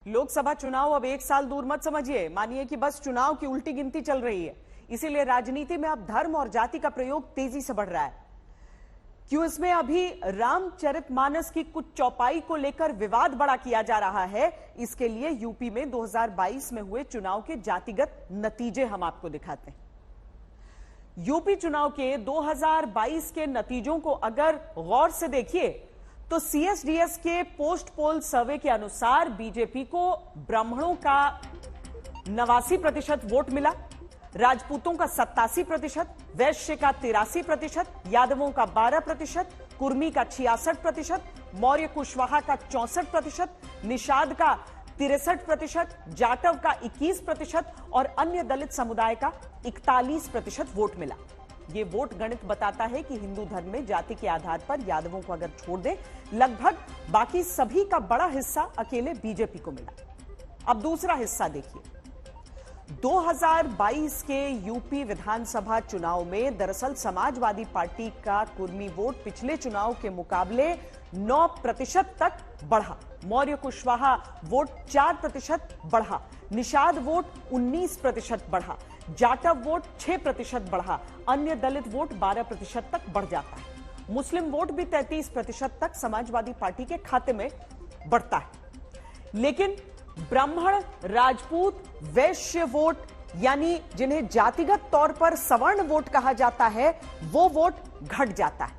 लोकसभा चुनाव अब एक साल दूर मत समझिए, मानिए कि बस चुनाव की उल्टी गिनती चल रही है। इसीलिए राजनीति में अब धर्म और जाति का प्रयोग तेजी से बढ़ रहा है। क्यों इसमें अभी रामचरितमानस की कुछ चौपाई को लेकर विवाद बड़ा किया जा रहा है, इसके लिए यूपी में 2022 में हुए चुनाव के जातिगत नतीजे हम आपको दिखाते हैं। यूपी चुनाव के 2022 के नतीजों को अगर गौर से देखिए तो सीएसडीएस के पोस्ट पोल सर्वे के अनुसार बीजेपी को ब्राह्मणों का 89% वोट मिला, राजपूतों का 87%, वैश्य का 83%, यादवों का 12%, कुर्मी का 66%, मौर्य कुशवाहा का 64%, निषाद का 63%, जाटव का 21% और अन्य दलित समुदाय का 41% वोट मिला। ये वोट गणित बताता है कि हिंदू धर्म में जाति के आधार पर यादवों को अगर छोड़ दें, लगभग बाकी सभी का बड़ा हिस्सा अकेले बीजेपी को मिला। अब दूसरा हिस्सा देखिए। 2022 के यूपी विधानसभा चुनाव में दरअसल समाजवादी पार्टी का कुर्मी वोट पिछले चुनाव के मुकाबले 9% तक बढ़ा, मौर्य कुशवाहा वोट 4% बढ़ा, निषाद वोट 19% बढ़ा, जाटव वोट 6% बढ़ा, अन्य दलित वोट 12% तक बढ़ जाता है। मुस्लिम वोट भी 33% तक समाजवादी पार्टी के खाते में बढ़ता है। लेकिन ब्राह्मण, राजपूत, वैश्य वोट यानी जिन्हें जातिगत तौर पर सवर्ण वोट कहा जाता है, वो वोट घट जाता है।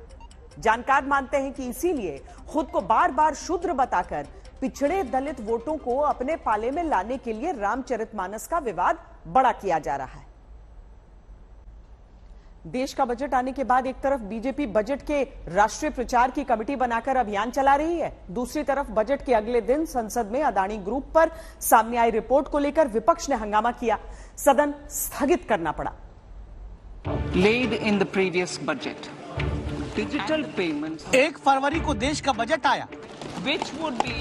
जानकार मानते हैं कि इसीलिए खुद को बार बार शूद्र बताकर पिछड़े दलित वोटों को अपने पाले में लाने के लिए रामचरितमानस का विवाद बड़ा किया जा रहा है। देश का बजट आने के बाद एक तरफ बीजेपी बजट के राष्ट्रीय प्रचार की कमेटी बनाकर अभियान चला रही है, दूसरी तरफ बजट के अगले दिन संसद में अदानी ग्रुप पर सामने आई रिपोर्ट को लेकर विपक्ष ने हंगामा किया, सदन स्थगित करना पड़ा। Laid in the previous budget, digital payments 1 फरवरी को देश का बजट आया, which would be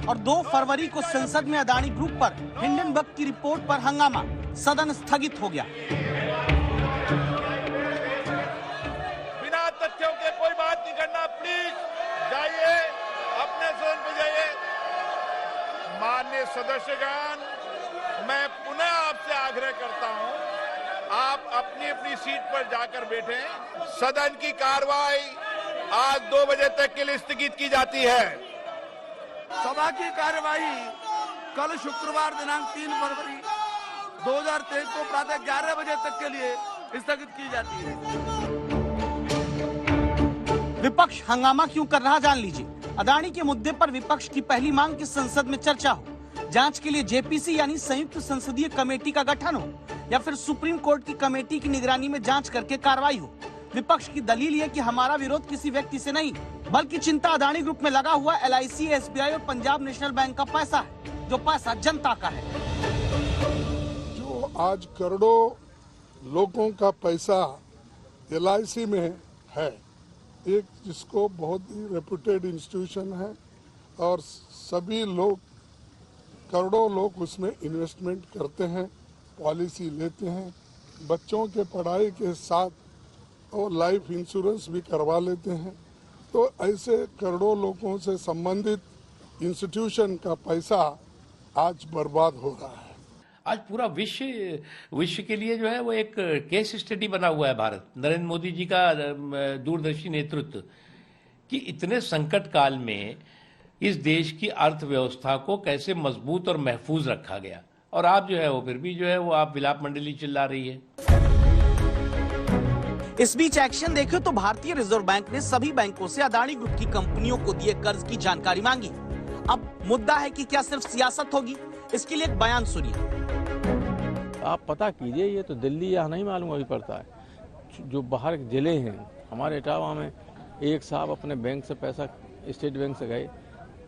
और 2 फरवरी को संसद में अदानी ग्रुप पर हिंडनबर्ग की रिपोर्ट पर हंगामा, सदन स्थगित हो गया। बिना तथ्यों के कोई बात नहीं करना, प्लीज जाइए, अपने जोन पे जाइए। माननीय सदस्यगण, मैं पुनः आपसे आग्रह करता हूं, आप अपनी अपनी सीट पर जाकर बैठें। सदन की कार्रवाई आज 2 बजे तक के लिए स्थगित की जाती है। सभा की कार्यवाही कल शुक्रवार दिनांक 3 फरवरी 2023 को प्रातः 11 बजे तक के लिए स्थगित की जाती है। विपक्ष हंगामा क्यों कर रहा, जान लीजिए। अदानी के मुद्दे पर विपक्ष की पहली मांग कि संसद में चर्चा हो, जांच के लिए जेपीसी यानी संयुक्त संसदीय कमेटी का गठन हो या फिर सुप्रीम कोर्ट की कमेटी की निगरानी में जांच करके कार्रवाई हो। विपक्ष की दलील ये कि हमारा विरोध किसी व्यक्ति से नहीं, बल्कि चिंता अदानी ग्रुप में लगा हुआ LIC, SBI और पंजाब नेशनल बैंक का पैसा है, जो पैसा जनता का है। जो आज करोड़ों लोगों का पैसा LIC में है, एक जिसको बहुत ही रेप्यूटेड इंस्टीट्यूशन है और सभी लोग, करोड़ों लोग उसमें इन्वेस्टमेंट करते हैं, पॉलिसी लेते हैं, बच्चों के पढ़ाई के साथ और लाइफ इंश्योरेंस भी करवा लेते हैं। तो ऐसे करोड़ों लोगों से संबंधित इंस्टीट्यूशन का पैसा आज बर्बाद हो रहा है। आज पूरा विश्व के लिए जो है वो एक केस स्टडी बना हुआ है भारत, नरेंद्र मोदी जी का दूरदर्शी नेतृत्व, कि इतने संकट काल में इस देश की अर्थव्यवस्था को कैसे मजबूत और महफूज रखा गया। और आप जो है वो फिर भी जो है वो आप विलाप मंडली चिल्ला रही है। इस बीच एक्शन देखे तो भारतीय रिजर्व बैंक ने सभी बैंकों से अदानी ग्रुप की कंपनियों को दिए कर्ज की जानकारी मांगी। अब मुद्दा है कि क्या सिर्फ सियासत होगी, इसके लिए एक बयान सुनिए। आप पता कीजिए, ये तो दिल्ली या नहीं मालूम अभी पड़ता है, जो बाहर जिले हैं। हमारे इटावा में एक साहब अपने बैंक से पैसा, स्टेट बैंक से गए,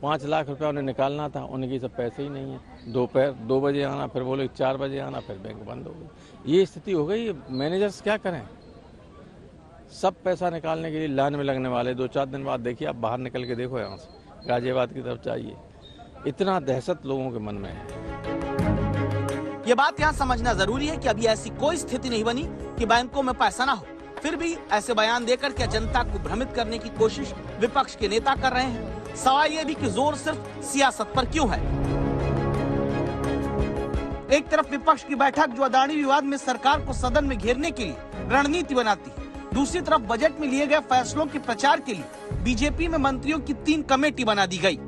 5 लाख रुपया उन्हें निकालना था, उनके सब पैसे ही नहीं है। दोपहर 2 बजे आना, फिर बोले 4 बजे आना, फिर बैंक बंद हो गई। ये स्थिति हो गई। मैनेजर्स क्या करें, सब पैसा निकालने के लिए लाइन में लगने वाले। 2-4 दिन बाद देखिए, आप बाहर निकल के देखो, यहाँ से गाजियाबाद की तरफ चाहिए, इतना दहशत लोगों के मन में है। ये बात यहाँ समझना जरूरी है कि अभी ऐसी कोई स्थिति नहीं बनी कि बैंकों में पैसा ना हो। फिर भी ऐसे बयान देकर क्या जनता को भ्रमित करने की कोशिश विपक्ष के नेता कर रहे हैं। सवाल यह भी कि जोर सिर्फ सियासत पर क्यों है। एक तरफ विपक्ष की बैठक जो अदानी विवाद में सरकार को सदन में घेरने के लिए रणनीति बनाती है, दूसरी तरफ बजट में लिए गए फैसलों के प्रचार के लिए बीजेपी में मंत्रियों की 3 कमेटी बना दी गई।